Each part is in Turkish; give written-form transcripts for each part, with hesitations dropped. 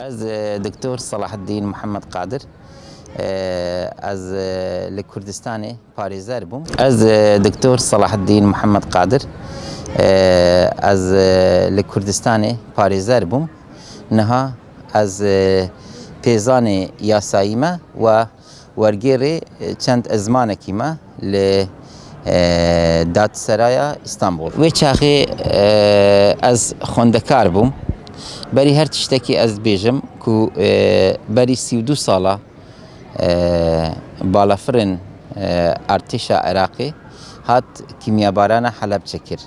از دکتر صلاح الدین محمد قادر از لکردستان پاریزر بوم. از دکتر صلاح الدین محمد قادر از لکردستان پاریزر بوم. نها از پیزان یاسایی ما و ورگیری چند ازمانه کی ما ل دادسرای استانبول و چاخی از خوندکار بوم. بری هر تشتکی از بیجم کو بری 32 ساله بالافرن ارتش عراقی هات کیمیاباران حلب چکر.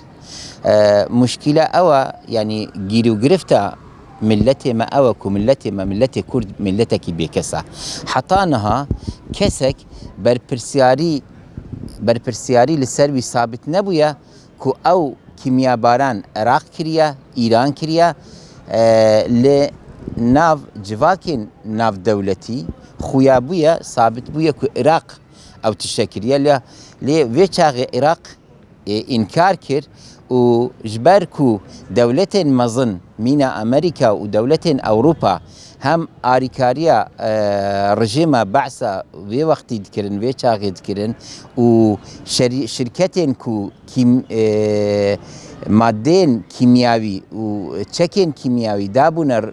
مشکل او یعنی گیرو گرفته ملت ما او کو ملت ما ملت کرد ملت کی بیکسه حتانها کسک برپرسیاری لسر وی ثابت نبویا کو او کیمیاباران عراق کریه ایران کریه ل ناو جواکن ناو دولتی خویا بویا ثابت بویا کو عراق او تشکریه لی ویچاغ عراق انکار کرد و جبر کو دولت مزن مینا امریکا و دولت اوروپا هم آریکاریا رژیم بعثا وی وقتی دکرن وی چاغی دکرن و شرکتین کو مادین کیمیاوی و چکین کیمیاوی دابون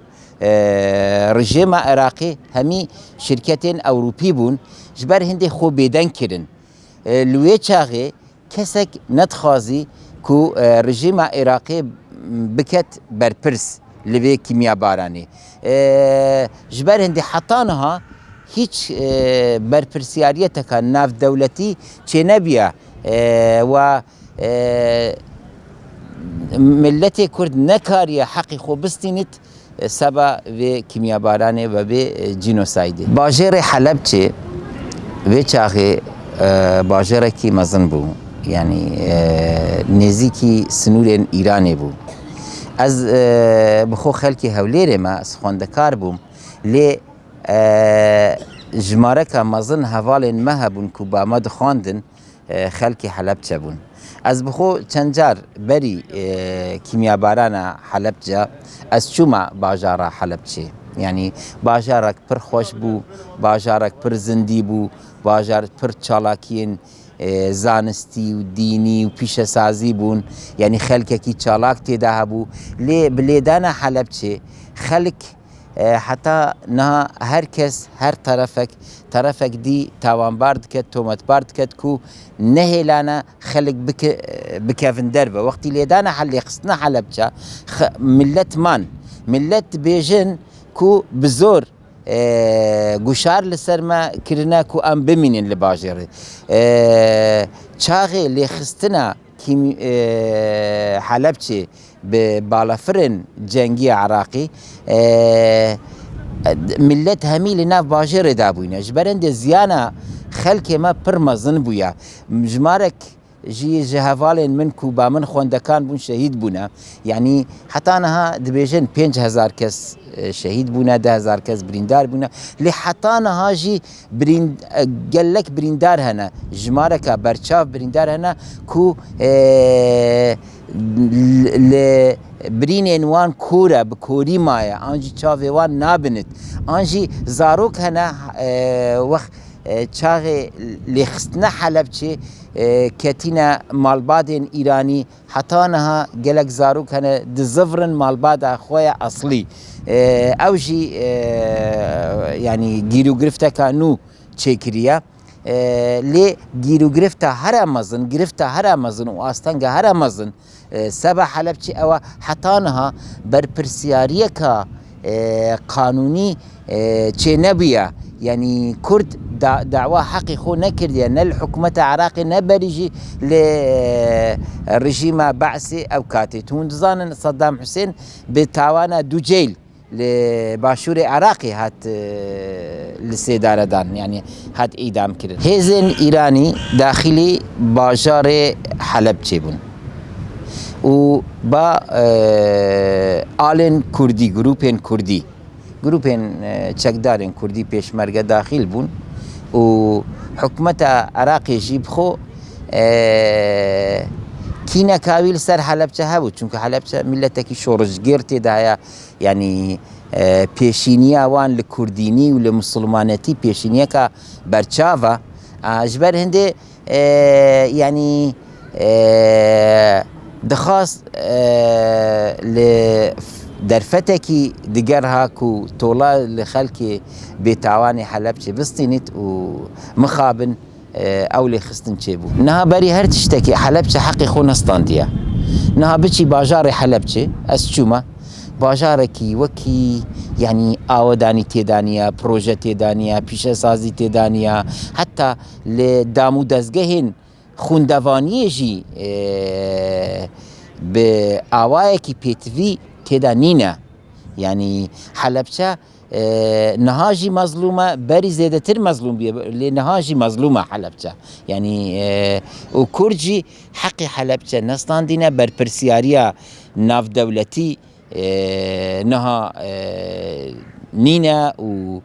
رژیم عراقی همی شرکتین اوروپی بون جبر هندی خوب بیدن کرن لوی چاغی کسک ندخوازی کو رژیم عراقی بکت برپرس لوی کیمیابارانی جبر هندی حتانها هیچ برپرسیاریت که ناف دولتی چه نبیه و ملت کرد نکاریه حقی خوب بستینید سبا و کیمیابارانه و به جینوسایده. باجر حلب چه و چاقه باجره کی مزن بو یعنی نزیکی سنور ایرانی بو. از بخو خلکی هولیر ما سخوندکار بوم لی جماره که مزن حوال مهبون که با مد خواندن خلکی حلب چه بون. از بخو چنجار بری کیمیاباران حلب جا از چوما باجارا حلب چه یعنی باجارک پر خوش بو باجارک پر زندی بو باجار پر چالاکین زانستی و دینی و پیش سازی بون یعنی خلک کی چالاک تیده بو لی بلیدان حلب چه خلک حتی نه هر کس هر طرفک دی توانبارد کد تومتبارد کد کو نهیلانا خلق بکفن دربه وقتی لیدانا حلی قصنا حلب چه ملت بیجن کو بزور گوشار لسر ما کرنا کو ام بمینین لباجره چاغی لی خستنا حلب چه به بالافرن جنگی عراقی ملت همی لناف باجر دابوینه جبرند زیانا خلک ما پر مزن بویا جمارک جهوالین من کو با من خوندکان بون شهید بونا یعنی حتی نها دبیجن 5000 کس شهید بونا 10000 کس بریندار بونا لی حتی نها جی گلک بریندار هنه جمارک برچاف بریندار هنه کو برین وان کورا بکوری مایا آنجی چاوی وان نابند آنجی زاروک هنه وقت چاغی لیخستنا حلب چه کتینا مالبادین ایرانی حتی نها گلک زاروک هنه دزفرن مالباد خوی اصلی اوجی یعنی گیرو گرفته کانو چه کریه لی گیرو گرفته هر مزن و آستانگه هر مزن سبا حلب چه او حتی نها برپرسیاریه که قانونی چه نبیه یعنی کرد دعوة حقی خو نکردیه نه الحکومت عراقی نبریجی لرژیم بعثی او کاتی تون دزانن صدام حسین به تاوانا دو جیل لباشور عراقی هات لسیدار دان یعنی هات ایدام کرد. هزن ایرانی داخلی باجار حلب چه بون و با آلن کردی گروپین چکدارن کردی پیشمرگه داخل بون و حکومت عراقی جیب خو كينا كاويل سر حلبچه هبود چونکه حلبچه ملتکی شورشگیر تیده يعني پێشینیە وان لە کوردینی و لە مسلمانەتی پێشینیەکە بەرچاوە ji ber hindê yanî dixwast li derfetekî diger ha ku tola li xelkê bêtawanê Helepçe bistînît û mixabin ew lê xistin çêbû. Niha berî her tiştekî Helepçe heqê xwe nestandiye. Niha biçî bajarê Helepçe ez çûme bajarekî wekî yanî awedanî têda niye, proje têda niye, pîşesazî têda niye, heta li dam û dezgehên xwindevaniyê jî bi awayekî pêtivî têda nîne. Yanî Helepçe niha jî mezlûm e, berî zêdetir mezlûm biye, lê niha jî mezlûm e Helepçe. Yanî û Kurd jî heqê Helepçe nestandîne berpirsyariya navdewletî niha nîne û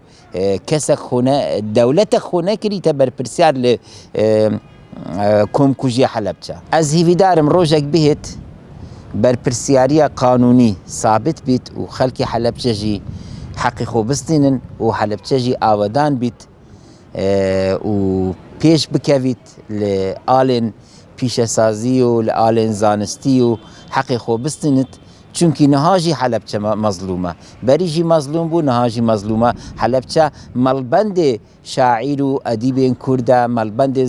kesek xwe dewletek xwe nekirîte berpirsiyar li komkujiya Helepçe. Ez hîvîdarim rojek bihêt berpirsyariya qanûnî sabit bît û xelkê Helepçe jî heqê xwe bistînin û Helepçe jî awedan bît û pêş bikevît li alên pîşesazî û li alên zanistî û heqê xwe bistînit. Çünkü niha jî Helepçe mezlûm e. Berî jî mezlûm bû, niha jî mezlûm e. Helepçe melbendê şaîr û edîbên Kurd e, melbendê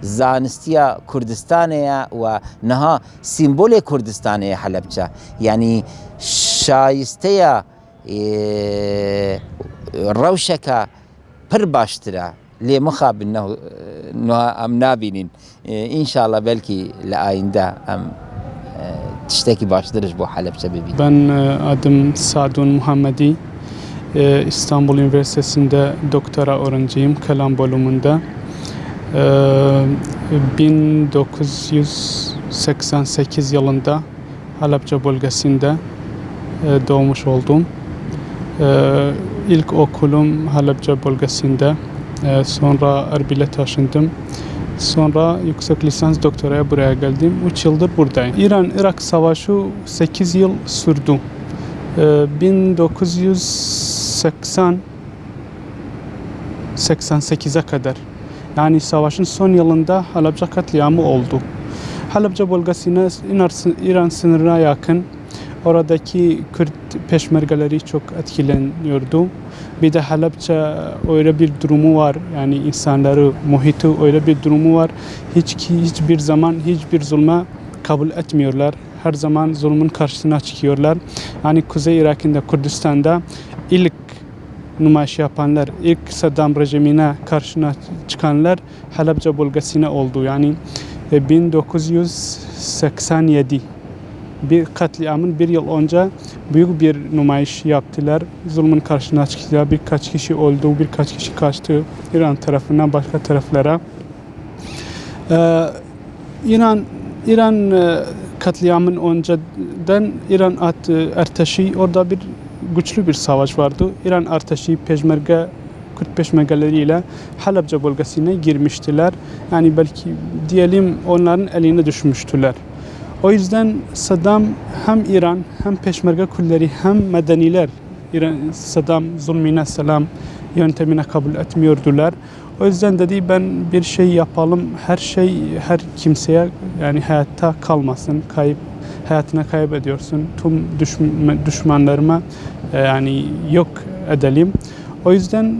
zanistiya Kurdistanê ye û niha sîmbolê Kurdistanê ye Helepçe. Yanî şayisteya rewşeka pir baştir e. Lê mixabin niha em nabînin. İnşallah belkî li ayînde em tiştekî baştir ji bo Helepçe bibînin. Ben adım Sadun Muhammedi. İstanbul Üniversitesi'nde doktora öğrenciyim kelam bölümünde. 1988 yılında Halepçe bölgesinde doğmuş oldum. İlk okulum Halepçe bölgesinde. Sonra Erbil'e taşındım. Sonra yüksek lisans doktoraya buraya geldim. 3 yıldır buradayım. İran-Irak Savaşı 8 yıl sürdü. 1988'e kadar. Yani savaşın son yılında Halepçe katliamı oldu. Halepçe bölgesine İran sınırına yakın. Oradaki Kürt peşmergeleri çok etkileniyordu. Bir de Halepçe öyle bir durumu var. Yani insanları, muhiti öyle bir durumu var. Hiçbir zaman hiçbir zulme kabul etmiyorlar. Her zaman zulmün karşısına çıkıyorlar. Yani Kuzey Irak'ında, Kürdistan'da ilk nümayiş yapanlar, ilk Saddam rejimine karşına çıkanlar Halepçe bölgesine oldu. Yani 1987 bir katliamın bir yıl önce büyük bir nümayiş yaptılar. Zulmün karşısına çıktılar. Birkaç kişi öldü, birkaç kişi kaçtı İran tarafından başka taraflara. İran katliamın önceden İran Erteşi orada bir güçlü bir savaş vardı. İran Erteşi peşmerge Kürt peşmergeleriyle Halepçe bölgesine girmiştiler. Yani belki diyelim onların eline düşmüştüler. O yüzden Saddam hem İran hem peşmerge külleri hem medeniler Saddam zulmine selam yöntemine kabul etmiyordular. O yüzden dedi ben bir şey yapalım, her kimseye yani hayatta kalmasın, hayatına kaybediyorsun, tüm düşmanlarıma yani yok edelim. O yüzden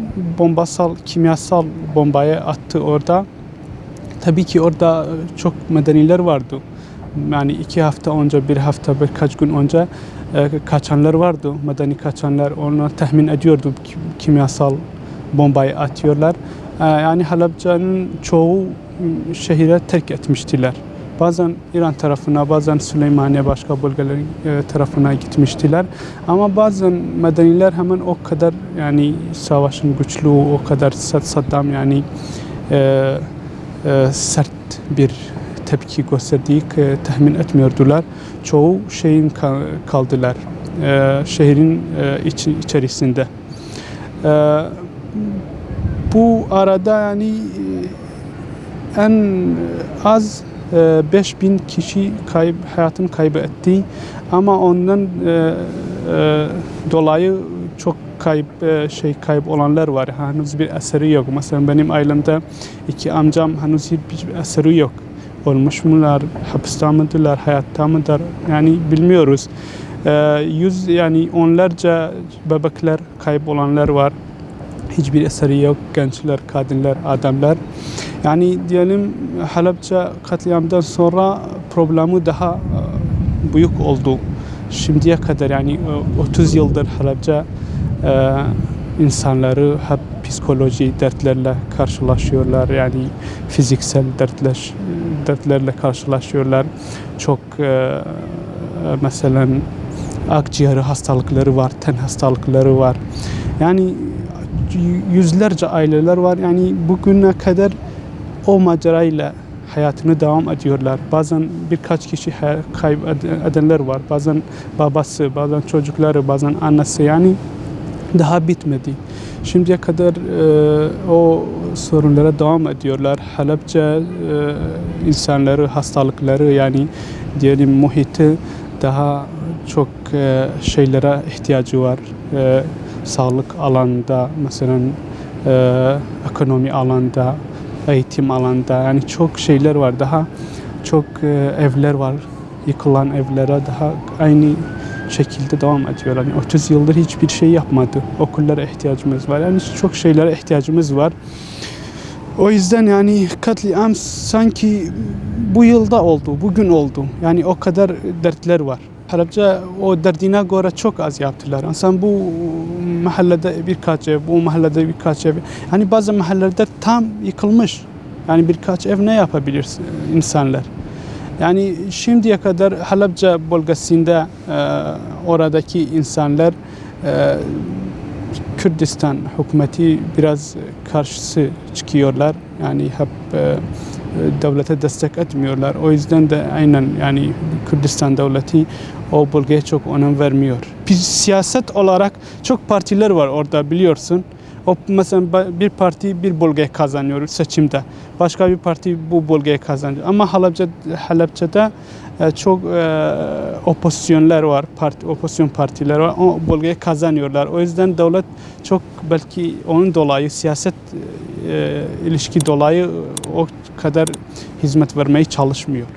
kimyasal bombayı attı orada. Tabii ki orada çok medeniler vardı. Yani 2 hafta önce, 1 hafta, birkaç gün önce kaçanlar vardı. Medeni kaçanlar, onu tahmin ediyordu kimyasal bombayı atıyorlar. Yani Halepçe'nin çoğu şehire terk etmiştiler. Bazen İran tarafına, bazen Süleymaniye başka bölgelerin tarafına gitmiştiler. Ama bazen medeniler hemen o kadar yani savaşın güçlü, o kadar Saddam yani sert bir tepki gösterdiği tahmin etmiyordular. Çoğu şeyin kaldılar. Şehrin içerisinde. Bu arada yani en az 5000 kişi hayatını kaybetti ama ondan dolayı çok kayıp olanlar var. Henüz bir eseri yok. Mesela benim ailemde 2 amcam henüz hiçbir eseri yok. Olmuş mular, hapiste mıdırlar, hayatta mıdır? Yani bilmiyoruz. Yani onlarca bebekler kayıp olanlar var. Hiçbir eseri yok. Gençler, kadınlar, adamlar. Yani diyelim Halepçe katliamdan sonra problemi daha büyük oldu. Şimdiye kadar yani 30 yıldır Halepçe insanları hep psikoloji dertlerle karşılaşıyorlar. Yani fiziksel dertlerle karşılaşıyorlar. Çok mesela akciğer hastalıkları var, ten hastalıkları var. Yani yüzlerce aileler var. Yani bugüne kadar o macerayla hayatını devam ediyorlar. Bazen birkaç kişi kaybedenler var. Bazen babası, bazen çocukları, bazen annesi. Yani daha bitmedi. Şimdiye kadar o sorunlara devam ediyorlar. Halepçe insanları, hastalıkları yani diyelim muhiti daha çok şeylere ihtiyacı var. Sağlık alanında, mesela ekonomi alanında, eğitim alanında yani çok şeyler var. Daha çok evler var. Yıkılan evlere daha aynı şekilde devam ediyorlar. Yani 30 yıldır hiçbir şey yapmadı. Okullara ihtiyacımız var. Yani çok şeylere ihtiyacımız var. O yüzden yani katliam sanki bu yılda oldu, bugün oldu. Yani o kadar dertler var. Halepçe o derdine göre çok az yaptılar. Mesela bu mahallede birkaç ev, bu mahallede birkaç ev. Yani bazı mahallelerde tam yıkılmış. Yani birkaç ev ne yapabilir insanlar? Yani şimdiye kadar Halepçe bölgesinde oradaki insanlar Kürdistan hükümeti biraz karşısı çıkıyorlar. Yani hep devlete destek etmiyorlar. O yüzden de aynen yani Kürdistan devleti o bölgeye çok önem vermiyor. Bir siyaset olarak çok partiler var orada biliyorsun. O mesela bir parti bir bölgeye kazanıyor seçimde. Başka bir parti bu bölgeye kazanıyor. Ama Halepçe'de çok opozisyonlar var, opozisyon partiler var. O bölgeye kazanıyorlar. O yüzden devlet çok belki onun dolayı siyaset ilişki dolayı o kadar hizmet vermeye çalışmıyor.